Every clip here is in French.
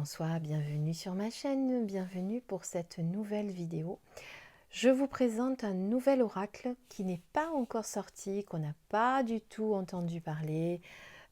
François, bienvenue sur ma chaîne, bienvenue pour cette nouvelle vidéo. Je vous présente un nouvel oracle qui n'est pas encore sorti, qu'on n'a pas du tout entendu parler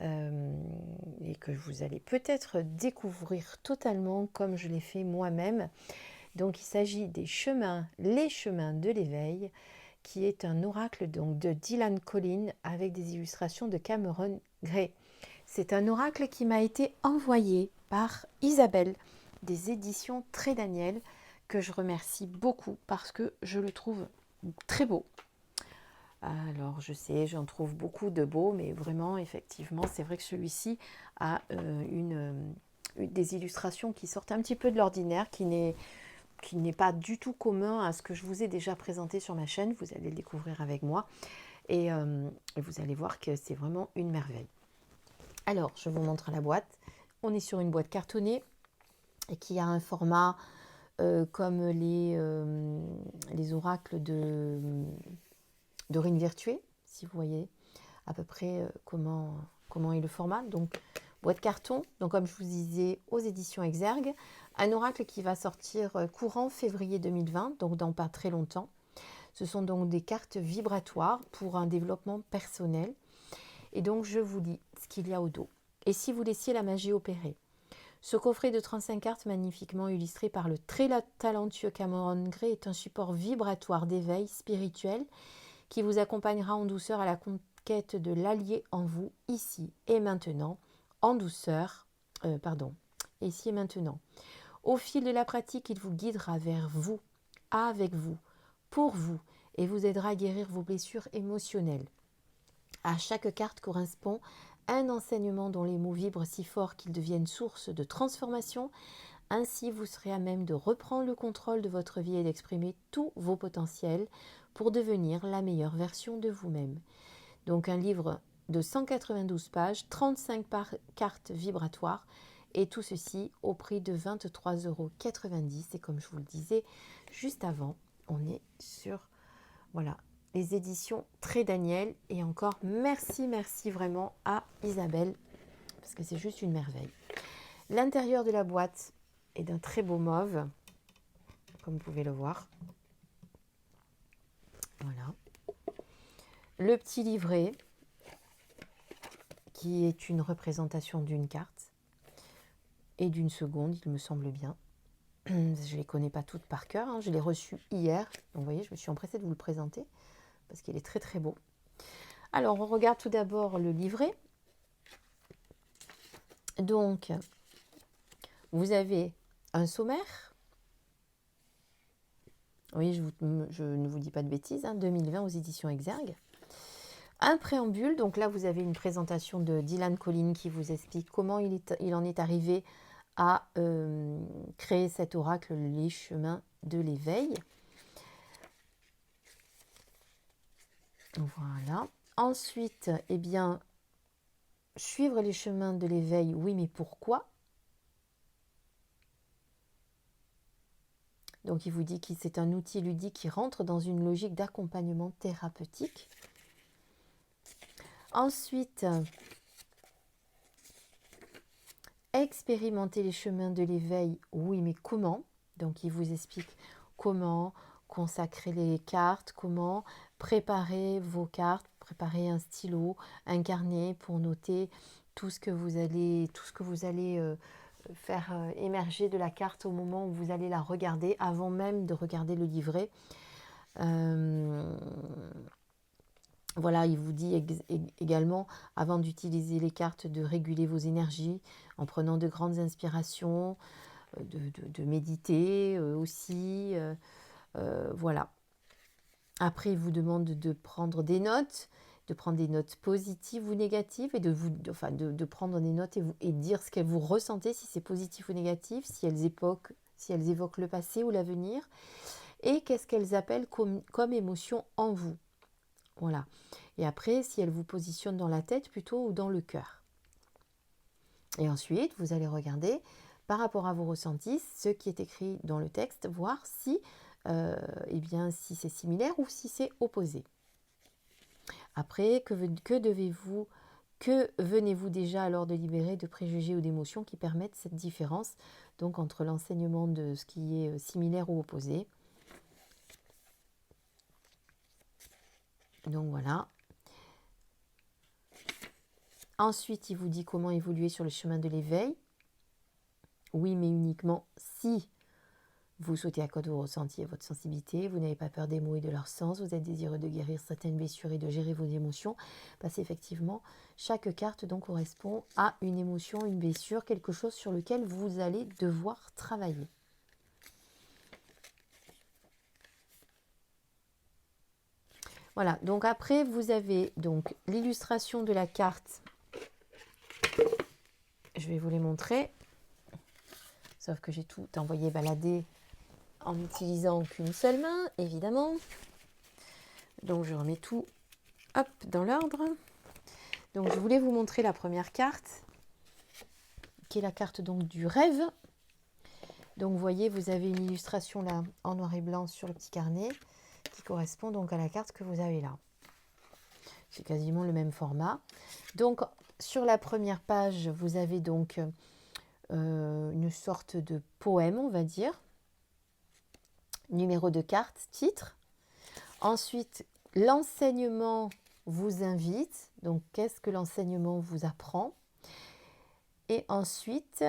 et que vous allez peut-être découvrir totalement comme je l'ai fait moi-même. Donc il s'agit des chemins, les chemins de l'éveil, qui est un oracle donc de Dylan Collins avec des illustrations de Cameron Gray. C'est un oracle qui m'a été envoyé par Isabelle des éditions Très Daniel, que je remercie beaucoup parce que je le trouve très beau. Alors je sais, j'en trouve beaucoup de beaux, mais vraiment, effectivement, c'est vrai que celui-ci a des illustrations qui sortent un petit peu de l'ordinaire, qui n'est pas du tout commun à ce que je vous ai déjà présenté sur ma chaîne. Vous allez le découvrir avec moi et vous allez voir que c'est vraiment une merveille. Alors, je vous montre la boîte. On est sur une boîte cartonnée et qui a un format comme les oracles de Dorine Virtué, si vous voyez à peu près comment est le format. Donc, boîte carton, donc comme je vous disais, aux éditions Exergue. Un oracle qui va sortir courant février 2020, donc dans pas très longtemps. Ce sont donc des cartes vibratoires pour un développement personnel. Et donc, je vous lis ce qu'il y a au dos. Et si vous laissiez la magie opérer? Ce coffret de 35 cartes magnifiquement illustré par le très talentueux Cameron Gray est un support vibratoire d'éveil spirituel qui vous accompagnera en douceur à la conquête de l'allié en vous, ici et maintenant, en douceur, ici et maintenant. Au fil de la pratique, il vous guidera vers vous, avec vous, pour vous, et vous aidera à guérir vos blessures émotionnelles. À chaque carte correspond un enseignement dont les mots vibrent si fort qu'ils deviennent source de transformation. Ainsi, vous serez à même de reprendre le contrôle de votre vie et d'exprimer tous vos potentiels pour devenir la meilleure version de vous-même. Donc un livre de 192 pages, 35 cartes vibratoires et tout ceci au prix de 23,90 €. Et comme je vous le disais juste avant, on est sur les éditions Très Daniel. Et encore merci vraiment à Isabelle parce que c'est juste une merveille. L'intérieur de la boîte est d'un très beau mauve, comme vous pouvez le voir. Voilà. Le petit livret qui est une représentation d'une carte et d'une seconde, il me semble bien. Je ne les connais pas toutes par cœur, hein. Je l'ai reçu hier. Donc vous voyez, je me suis empressée de vous le présenter parce qu'il est très beau. Alors, on regarde tout d'abord le livret. Donc, vous avez un sommaire. Oui, je ne vous dis pas de bêtises, 2020 aux éditions Exergue. Un préambule, donc là vous avez une présentation de Dylan Collins qui vous explique comment il en est arrivé à créer cet oracle, les chemins de l'éveil. Voilà. Ensuite, suivre les chemins de l'éveil, oui, mais pourquoi? Donc il vous dit que c'est un outil ludique qui rentre dans une logique d'accompagnement thérapeutique. Ensuite, expérimenter les chemins de l'éveil, oui, mais comment? Donc il vous explique comment consacrer les cartes, comment préparer vos cartes, préparer un stylo, un carnet pour noter tout ce que vous allez faire émerger de la carte au moment où vous allez la regarder, avant même de regarder le livret. Voilà, il vous dit également, avant d'utiliser les cartes, de réguler vos énergies en prenant de grandes inspirations, de méditer aussi. Voilà. Après, il vous demande de prendre des notes positives ou négatives et de prendre des notes et dire ce qu'elles vous ressentez, si c'est positif ou négatif, si elles évoquent le passé ou l'avenir, et qu'est-ce qu'elles appellent comme émotion en vous. Voilà. Et après, si elles vous positionnent dans la tête plutôt ou dans le cœur. Et ensuite, vous allez regarder par rapport à vos ressentis ce qui est écrit dans le texte, voir si si c'est similaire ou si c'est opposé. Après, que devez-vous Que venez-vous déjà alors de libérer de préjugés ou d'émotions qui permettent cette différence donc entre l'enseignement de ce qui est similaire ou opposé. Donc voilà. Ensuite, il vous dit comment évoluer sur le chemin de l'éveil. Oui, mais uniquement si vous sautez à côté de vos ressentis et votre sensibilité, vous n'avez pas peur des mots et de leur sens, vous êtes désireux de guérir certaines blessures et de gérer vos émotions, parce qu'effectivement, chaque carte donc correspond à une émotion, une blessure, quelque chose sur lequel vous allez devoir travailler. Voilà, donc après, vous avez donc l'illustration de la carte. Je vais vous les montrer, sauf que j'ai tout envoyé balader en n'utilisant qu'une seule main, évidemment. Donc je remets tout hop, dans l'ordre. Donc je voulais vous montrer la première carte, qui est la carte donc du rêve. Donc vous voyez, vous avez une illustration là en noir et blanc sur le petit carnet, qui correspond donc à la carte que vous avez là. C'est quasiment le même format. Donc sur la première page, vous avez donc une sorte de poème, on va dire. Numéro de carte, titre. Ensuite, l'enseignement vous invite. Donc, qu'est-ce que l'enseignement vous apprend? Et ensuite,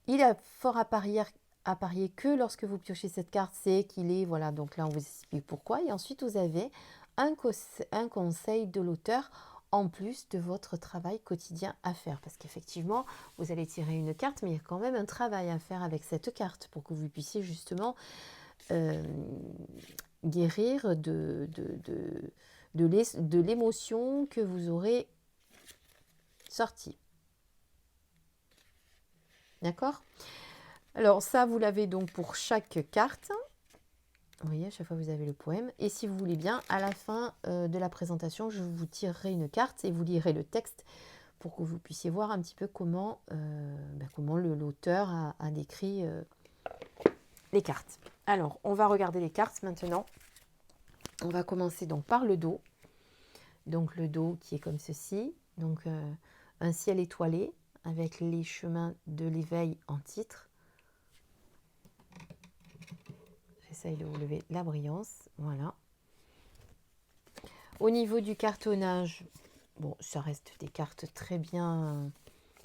il a fort à parier que lorsque vous piochez cette carte, c'est qu'il est, voilà, donc là, on vous explique pourquoi. Et ensuite, vous avez un conseil de l'auteur en plus de votre travail quotidien à faire. Parce qu'effectivement, vous allez tirer une carte, mais il y a quand même un travail à faire avec cette carte pour que vous puissiez justement guérir de l'émotion que vous aurez sortie. D'accord? Alors ça, vous l'avez donc pour chaque carte. Vous voyez, à chaque fois, vous avez le poème. Et si vous voulez bien, à la fin de la présentation, je vous tirerai une carte et vous lirez le texte pour que vous puissiez voir un petit peu comment, comment l'auteur a décrit les cartes. Alors, on va regarder les cartes maintenant. On va commencer donc par le dos. Donc le dos qui est comme ceci. Donc un ciel étoilé avec les chemins de l'éveil en titre. J'essaye de vous lever la brillance. Voilà. Au niveau du cartonnage, bon, ça reste des cartes très bien,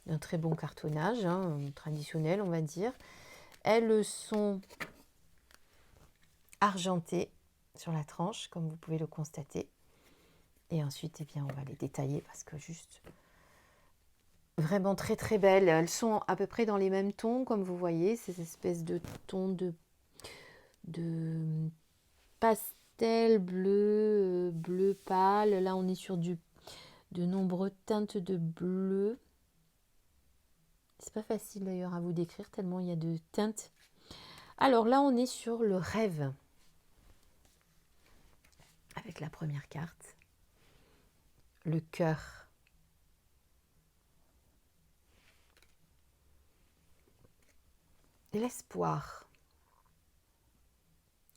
un très bon cartonnage, hein, traditionnel, on va dire. Elles sont argentées sur la tranche, comme vous pouvez le constater. Et ensuite, eh bien, on va les détailler parce que juste vraiment très très belles. Elles sont à peu près dans les mêmes tons, comme vous voyez, ces espèces de tons de pastel bleu, bleu pâle. Là, on est sur de nombreuses teintes de bleu. C'est pas facile d'ailleurs à vous décrire tellement il y a de teintes. Alors là, on est sur le rêve. Avec la première carte. Le cœur. L'espoir.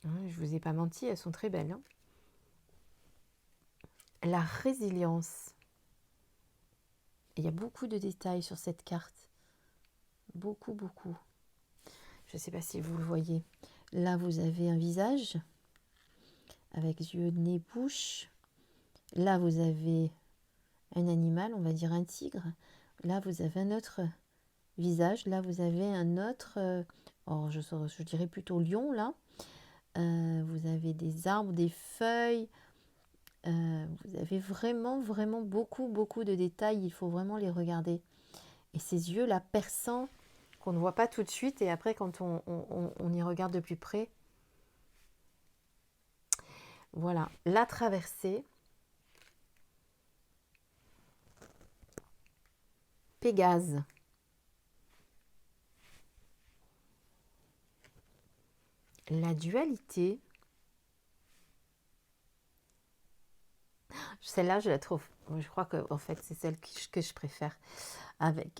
Je vous ai pas menti, elles sont très belles. Hein. La résilience. Il y a beaucoup de détails sur cette carte. Beaucoup, beaucoup. Je ne sais pas si vous le voyez. Là, vous avez un visage avec yeux, nez, bouche. Là, vous avez un animal, on va dire un tigre. Là, vous avez un autre visage. Là, vous avez un autre, je dirais plutôt lion, là. Vous avez des arbres, des feuilles. Vous avez vraiment, vraiment beaucoup, beaucoup de détails. Il faut vraiment les regarder. Et ces yeux là perçants qu'on ne voit pas tout de suite et après quand on y regarde de plus près. Voilà, la traversée. Pégase. La dualité. Celle-là, je la trouve. Je crois que en fait, c'est celle que je préfère.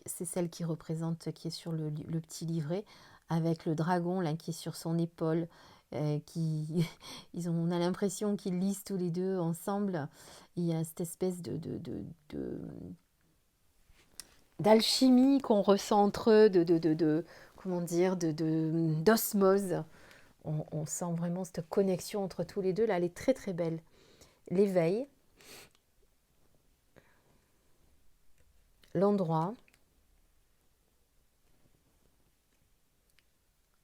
C'est celle qui représente, qui est sur le petit livret, avec le dragon là qui est sur son épaule on a l'impression qu'ils lisent tous les deux ensemble. Il y a cette espèce d'alchimie qu'on ressent entre eux, comment dire, d'osmose. On sent vraiment cette connexion entre tous les deux. Là, elle est très très belle. L'éveil, l'endroit,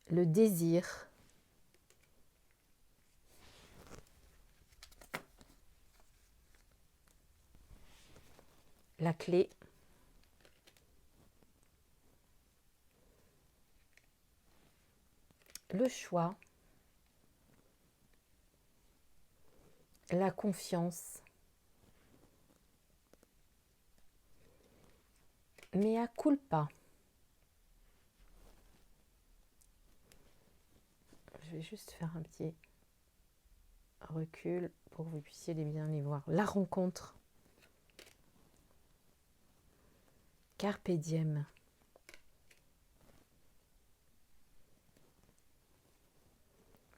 le désir, la clé, le choix, la confiance, mea culpa. Je vais juste faire un petit recul pour que vous puissiez bien les voir. La rencontre. Carpe diem.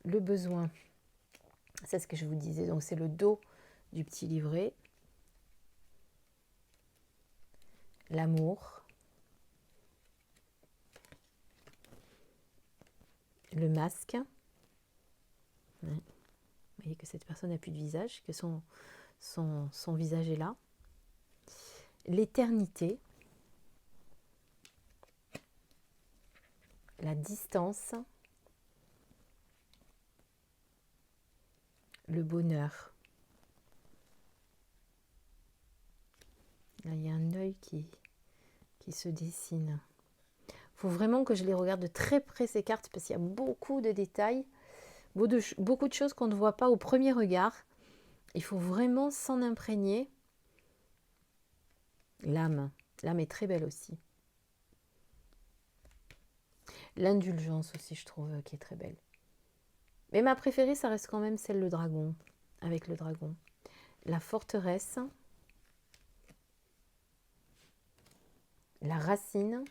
Le besoin. C'est ce que je vous disais. Donc c'est le dos du petit livret. L'amour. Le masque. Ouais. Vous voyez que cette personne n'a plus de visage, que son visage est là. L'éternité. La distance. Le bonheur. Là, il y a un œil qui se dessine. Il faut vraiment que je les regarde de très près ces cartes parce qu'il y a beaucoup de détails, beaucoup de choses qu'on ne voit pas au premier regard. Il faut vraiment s'en imprégner. L'âme est très belle aussi. L'indulgence aussi, je trouve, qui est très belle. Mais ma préférée, ça reste quand même celle le dragon, avec le dragon. La forteresse, la racine,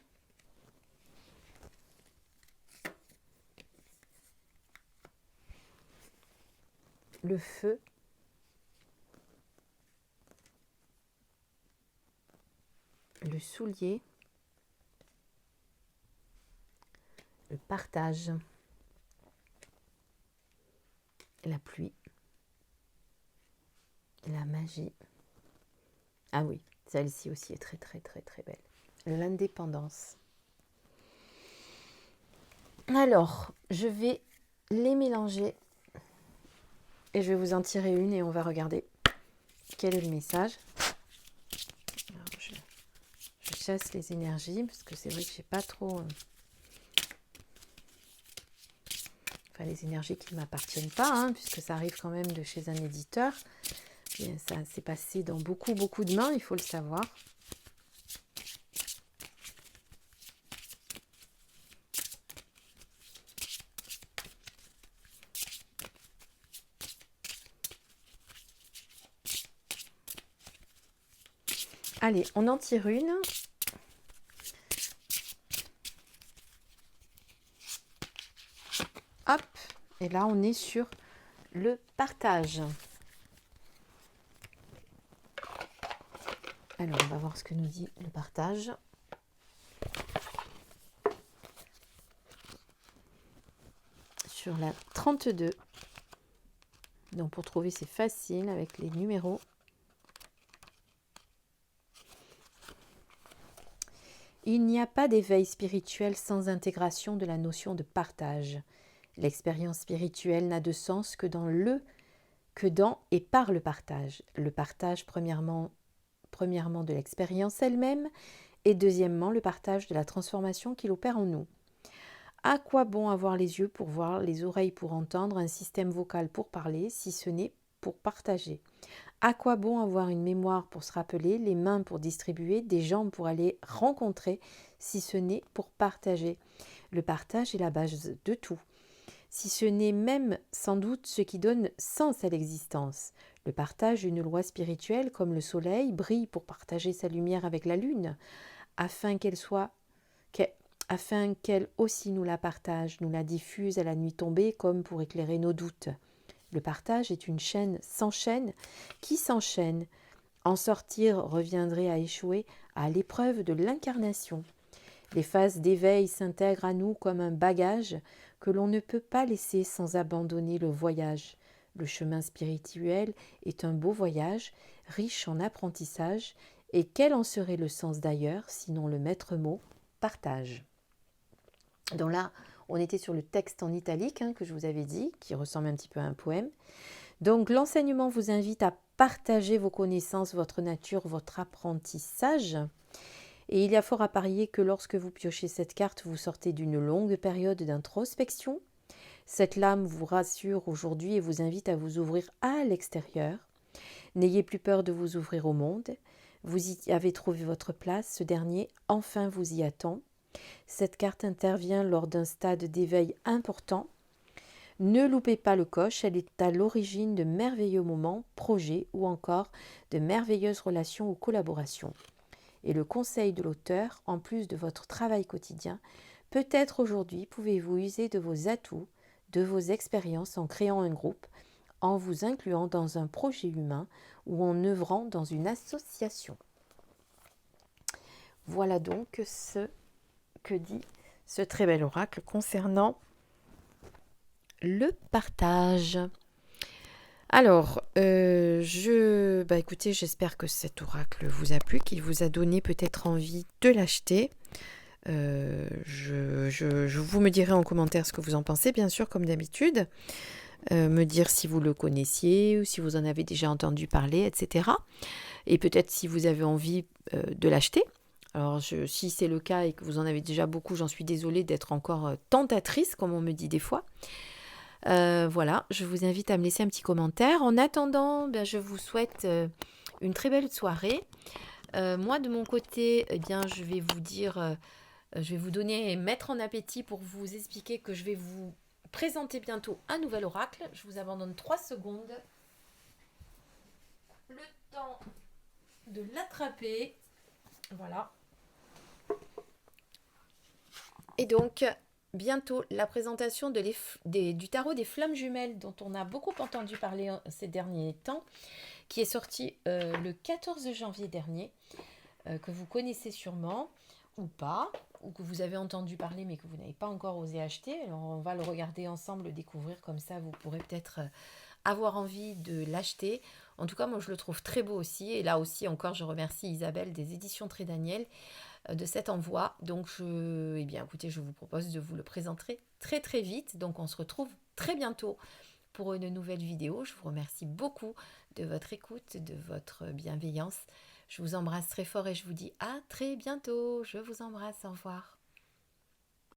le feu, le soulier, le partage, la pluie, la magie. Ah oui, celle-ci aussi est très très très très belle. L'indépendance. Alors, je vais les mélanger et je vais vous en tirer une et on va regarder quel est le message. Alors, je chasse les énergies parce que c'est vrai que je n'ai pas trop... Enfin, les énergies qui ne m'appartiennent pas, hein, puisque ça arrive quand même de chez un éditeur. Et ça s'est passé dans beaucoup de mains, il faut le savoir. Allez, on en tire une. Hop, et là on est sur le partage. Alors, on va voir ce que nous dit le partage. Sur la 32. Donc, pour trouver, c'est facile avec les numéros. Il n'y a pas d'éveil spirituel sans intégration de la notion de partage. L'expérience spirituelle n'a de sens que dans et par le partage. Le partage, premièrement de l'expérience elle-même, et deuxièmement, le partage de la transformation qu'il opère en nous. À quoi bon avoir les yeux pour voir, les oreilles pour entendre, un système vocal pour parler, si ce n'est pour partager? À quoi bon avoir une mémoire pour se rappeler, les mains pour distribuer, des jambes pour aller rencontrer, si ce n'est pour partager? Le partage est la base de tout. Si ce n'est même sans doute ce qui donne sens à l'existence. Le partage, une loi spirituelle comme le soleil, brille pour partager sa lumière avec la lune, afin afin qu'elle aussi nous la partage, nous la diffuse à la nuit tombée comme pour éclairer nos doutes. Le partage est une chaîne sans chaîne qui s'enchaîne. En sortir reviendrait à échouer à l'épreuve de l'incarnation. Les phases d'éveil s'intègrent à nous comme un bagage que l'on ne peut pas laisser sans abandonner le voyage. Le chemin spirituel est un beau voyage, riche en apprentissage, et quel en serait le sens d'ailleurs, sinon le maître mot, partage. Donc là, on était sur le texte en italique que je vous avais dit, qui ressemble un petit peu à un poème. Donc l'enseignement vous invite à partager vos connaissances, votre nature, votre apprentissage. Et il y a fort à parier que lorsque vous piochez cette carte, vous sortez d'une longue période d'introspection. Cette lame vous rassure aujourd'hui et vous invite à vous ouvrir à l'extérieur. N'ayez plus peur de vous ouvrir au monde. Vous y avez trouvé votre place, ce dernier enfin vous y attend. Cette carte intervient lors d'un stade d'éveil important. Ne loupez pas le coche, elle est à l'origine de merveilleux moments, projets ou encore de merveilleuses relations ou collaborations. Et le conseil de l'auteur, en plus de votre travail quotidien, peut-être aujourd'hui pouvez-vous user de vos atouts, de vos expériences en créant un groupe, en vous incluant dans un projet humain ou en œuvrant dans une association. Voilà donc ce que dit ce très bel oracle concernant le partage. Alors, écoutez, j'espère que cet oracle vous a plu, qu'il vous a donné peut-être envie de l'acheter. Vous me direz en commentaire ce que vous en pensez, bien sûr, comme d'habitude. Me dire si vous le connaissiez ou si vous en avez déjà entendu parler, etc. Et peut-être si vous avez envie de l'acheter. Alors, si c'est le cas et que vous en avez déjà beaucoup, j'en suis désolée d'être encore tentatrice, comme on me dit des fois. Voilà, je vous invite à me laisser un petit commentaire. En attendant, je vous souhaite une très belle soirée. Moi, de mon côté, je vais vous dire, je vais vous donner et mettre en appétit pour vous expliquer que je vais vous présenter bientôt un nouvel oracle. Je vous abandonne 3 secondes. Le temps de l'attraper. Voilà. Et donc, bientôt la présentation du tarot des flammes jumelles dont on a beaucoup entendu parler ces derniers temps, qui est sorti le 14 janvier dernier, que vous connaissez sûrement ou pas, ou que vous avez entendu parler mais que vous n'avez pas encore osé acheter. Alors on va le regarder ensemble, le découvrir, comme ça vous pourrez peut-être avoir envie de l'acheter. En tout cas, moi je le trouve très beau aussi, et là aussi encore je remercie Isabelle des éditions Très Daniel de cet envoi. Donc écoutez, je vous propose de vous le présenter très très vite. Donc on se retrouve très bientôt pour une nouvelle vidéo. Je vous remercie beaucoup de votre écoute, de votre bienveillance. Je vous embrasse très fort et je vous dis à très bientôt. Je vous embrasse, au revoir.